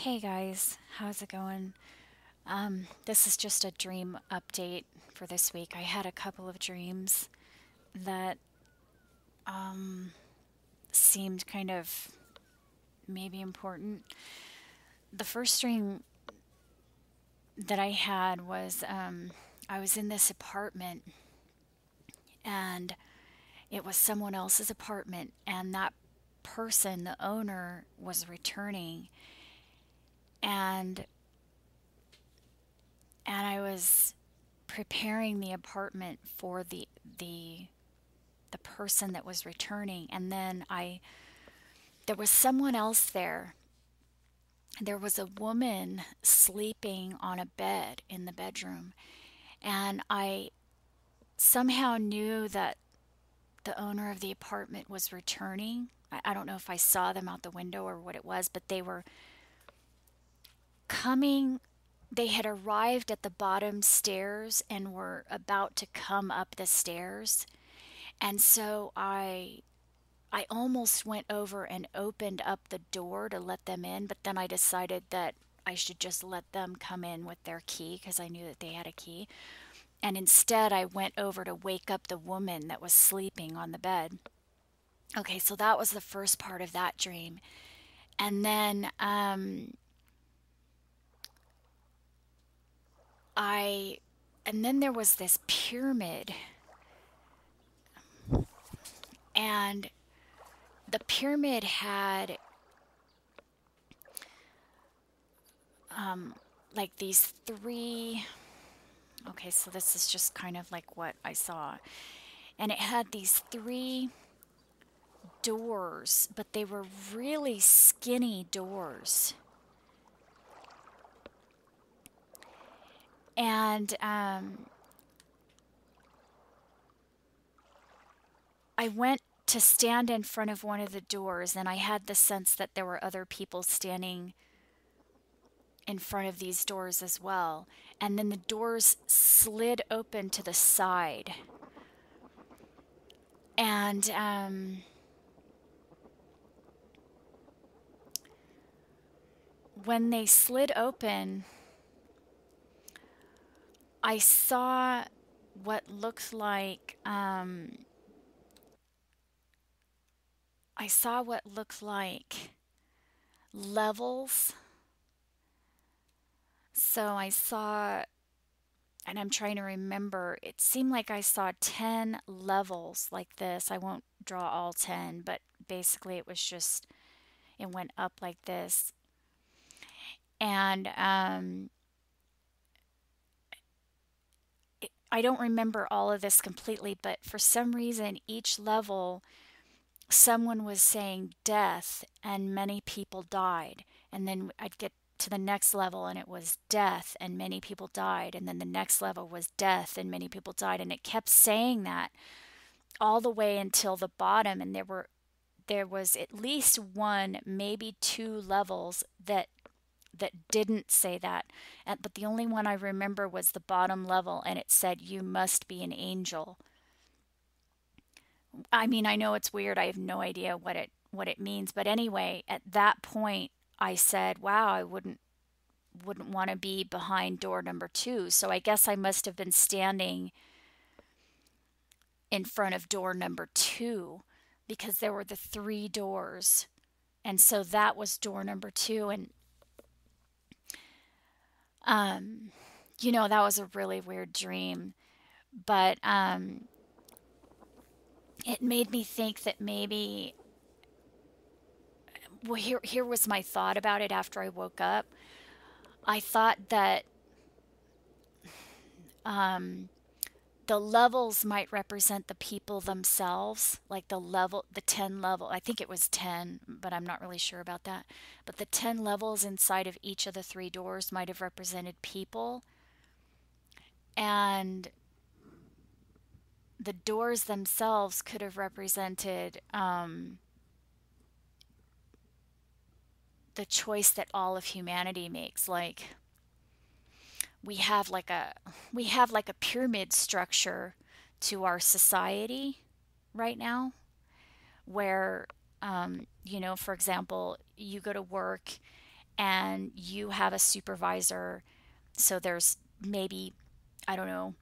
Hey guys, how's it going? This is just a dream update for this week. I had a couple of dreams that seemed kind of maybe important. The first dream that I had was I was in this apartment and it was someone else's apartment, and that person, the owner, was returning, and I was preparing the apartment for the person that was returning, and then I there was someone else there. There was a woman sleeping on a bed in the bedroom, and I somehow knew that the owner of the apartment was returning. I don't know if I saw them out the window or what it was, but they were coming. They had arrived at the bottom stairs and were about to come up the stairs. And so I almost went over and opened up the door to let them in, but then I decided that I should just let them come in with their key because I knew that they had a key. And instead, I went over to wake up the woman that was sleeping on the bed. Okay, so that was the first part of that dream. And then I and then there was this pyramid, and the pyramid had like these three. Okay, so this is just kind of like what I saw. And it had these three doors, but they were really skinny doors. And I went to stand in front of one of the doors, and I had the sense that there were other people standing in front of these doors as well. And then the doors slid open to the side. And when they slid open, I saw what looked like levels. So I saw, and I'm trying to remember, it seemed like I saw 10 levels like this. I won't draw all 10, but basically it went up like this. And I don't remember all of this completely, but for some reason, each level, someone was saying death, and many people died. And then I'd get to the next level, and it was death, and many people died. And then the next level was death, and many people died. And it kept saying that all the way until the bottom. And there was at least one, maybe two levels that didn't say that. But the only one I remember was the bottom level, and it said, "You must be an angel." I mean, I know it's weird. I have no idea what it means, but anyway, at that point, I said, "Wow, I wouldn't want to be behind door number 2." So I guess I must have been standing in front of door number 2 because there were the three doors. And so that was door number 2, and that was a really weird dream, but it made me think that maybe, well, here was my thought about it after I woke up. I thought that the levels might represent the people themselves, like the 10 level. I think it was 10, but I'm not really sure about that. But the 10 levels inside of each of the three doors might have represented people, and the doors themselves could have represented the choice that all of humanity makes. Like we have like a we have like a pyramid structure to our society right now, where for example, you go to work and you have a supervisor. So there's maybe, I don't know,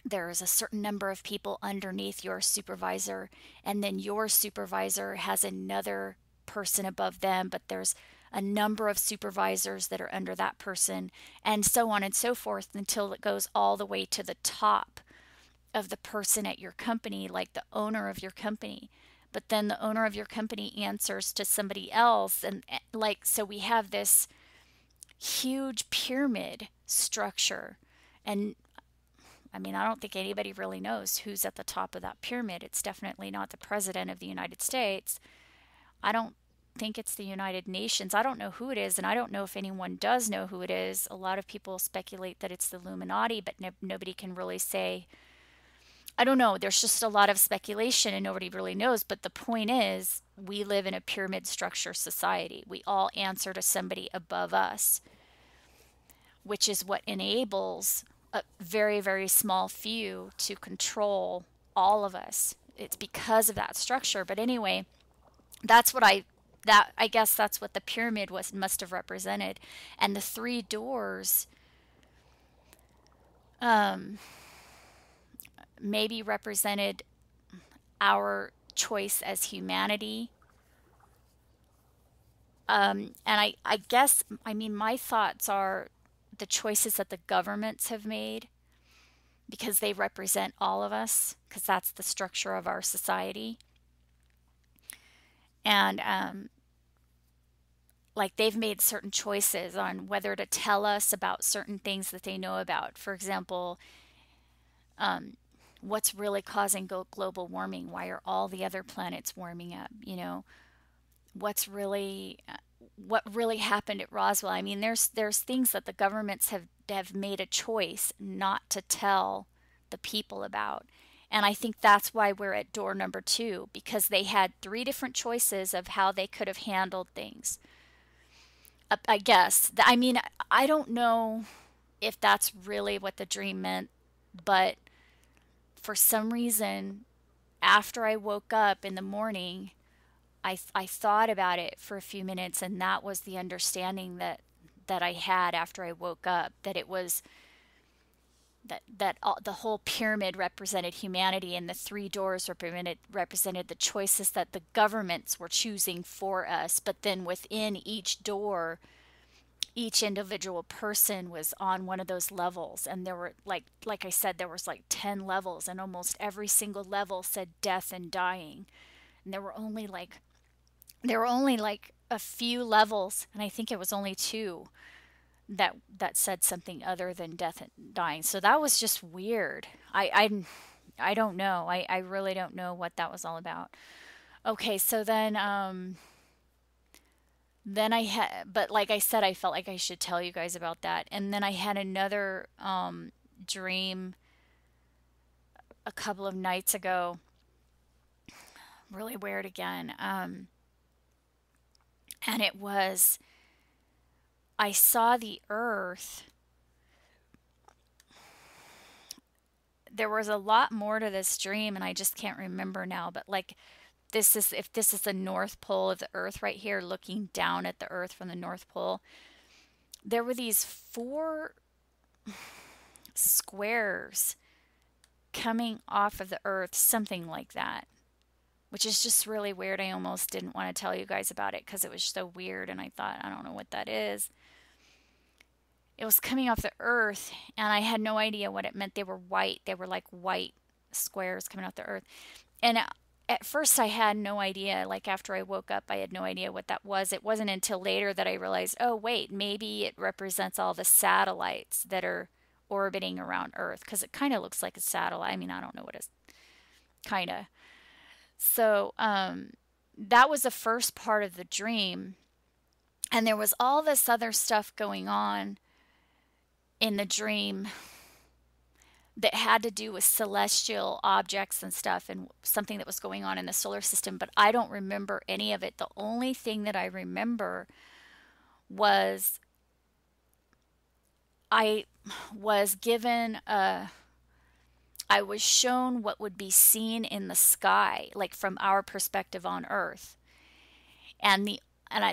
there's a certain number of people underneath your supervisor, and then your supervisor has another person above them, but there's a number of supervisors that are under that person, and so on and so forth until it goes all the way to the top of the person at your company, like the owner of your company. But then the owner of your company answers to somebody else. And like, so we have this huge pyramid structure. And I mean, I don't think anybody really knows who's at the top of that pyramid. It's definitely not the president of the United States. I don't think it's the United Nations. I don't know who it is, and I don't know if anyone does know who it is. A lot of people speculate that it's the Illuminati, but nobody can really say. I don't know. There's just a lot of speculation and nobody really knows. But the point is, we live in a pyramid structure society. We all answer to somebody above us, which is what enables a very, very small few to control all of us. It's because of that structure. But anyway, that's what I guess that's what the pyramid must have represented. And the three doors maybe represented our choice as humanity. And I guess, I mean, my thoughts are the choices that the governments have made because they represent all of us, because that's the structure of our society. And like they've made certain choices on whether to tell us about certain things that they know about. For example, what's really causing global warming? Why are all the other planets warming up? You know, what's really what really happened at Roswell? I mean, there's things that the governments have made a choice not to tell the people about. And I think that's why we're at door number 2, because they had 3 different choices of how they could have handled things. I guess. I mean, I don't know if that's really what the dream meant, but for some reason, after I woke up in the morning, I thought about it for a few minutes, and that was the understanding that I had after I woke up, that it was that the whole pyramid represented humanity, and the 3 doors represented the choices that the governments were choosing for us. But then within each door, each individual person was on one of those levels, and there were like I said, there was like 10 levels, and almost every single level said death and dying. And there were only like a few levels, and I think it was only 2 that said something other than death and dying. So that was just weird. I don't know. I really don't know what that was all about. Okay, so then I had, but like I said, I felt like I should tell you guys about that. And then I had another dream a couple of nights ago. Really weird again. And it was, I saw the earth. There was a lot more to this dream, and I just can't remember now. But like, if this is the North Pole of the Earth right here, looking down at the Earth from the North Pole, there were these 4 squares coming off of the Earth, something like that, which is just really weird. I almost didn't want to tell you guys about it because it was so weird, and I thought, I don't know what that is. It was coming off the Earth, and I had no idea what it meant. They were white. They were like white squares coming off the Earth. And at first I had no idea. Like after I woke up, I had no idea what that was. It wasn't until later that I realized, oh wait, maybe it represents all the satellites that are orbiting around Earth, because it kind of looks like a satellite. I mean, I don't know what it is. Kind of. So that was the first part of the dream. And there was all this other stuff going on in the dream that had to do with celestial objects and stuff, and something that was going on in the solar system, but I don't remember any of it. The only thing that I remember was I was given I was shown what would be seen in the sky, like from our perspective on Earth. And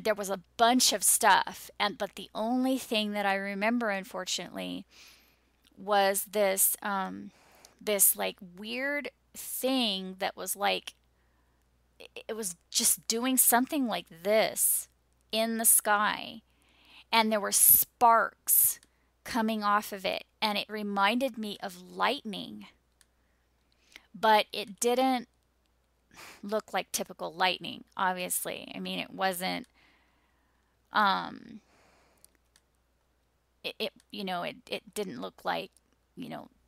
there was a bunch of stuff, but the only thing that I remember, unfortunately, was this like weird thing that was like it was just doing something like this in the sky, and there were sparks coming off of it, and it reminded me of lightning, but it didn't look like typical lightning, obviously. I mean, it wasn't um it didn't look like,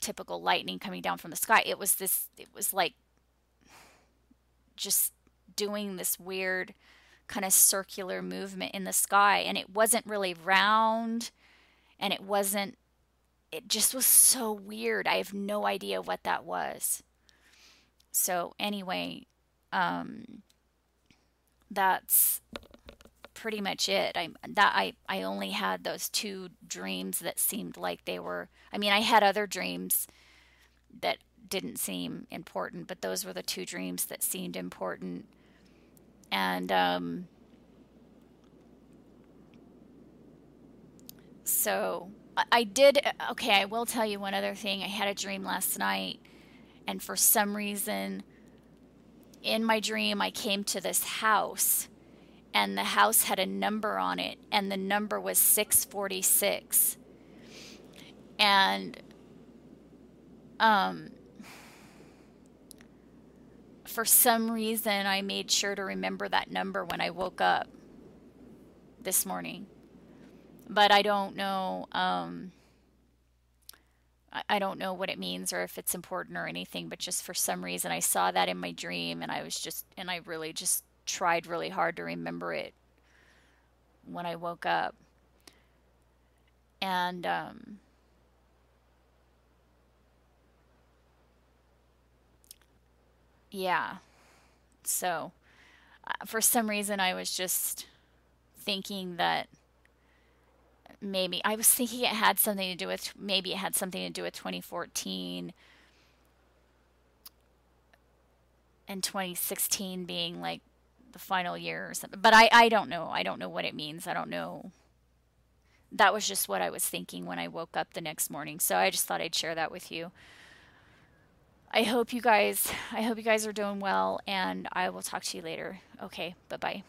typical lightning coming down from the sky. It was like just doing this weird kind of circular movement in the sky, and it wasn't really round, and it just was so weird. I have no idea what that was. So anyway, that's pretty much it. I only had those two dreams that seemed like they were. I mean, I had other dreams that didn't seem important, but those were the two dreams that seemed important. And so I did. Okay, I will tell you one other thing. I had a dream last night, and for some reason, in my dream, I came to this house, and the house had a number on it, and the number was 646. And um, for some reason, I made sure to remember that number when I woke up this morning. But I don't know. I don't know what it means or if it's important or anything. But just for some reason, I saw that in my dream, and I really just tried really hard to remember it when I woke up. And yeah, so for some reason, I was just thinking that maybe I was thinking it had something to do with, maybe it had something to do with 2014 and 2016 being like the final year or something. But I don't know. I don't know what it means. I don't know. That was just what I was thinking when I woke up the next morning. So I just thought I'd share that with you. I hope you guys are doing well, and I will talk to you later. Okay, bye-bye.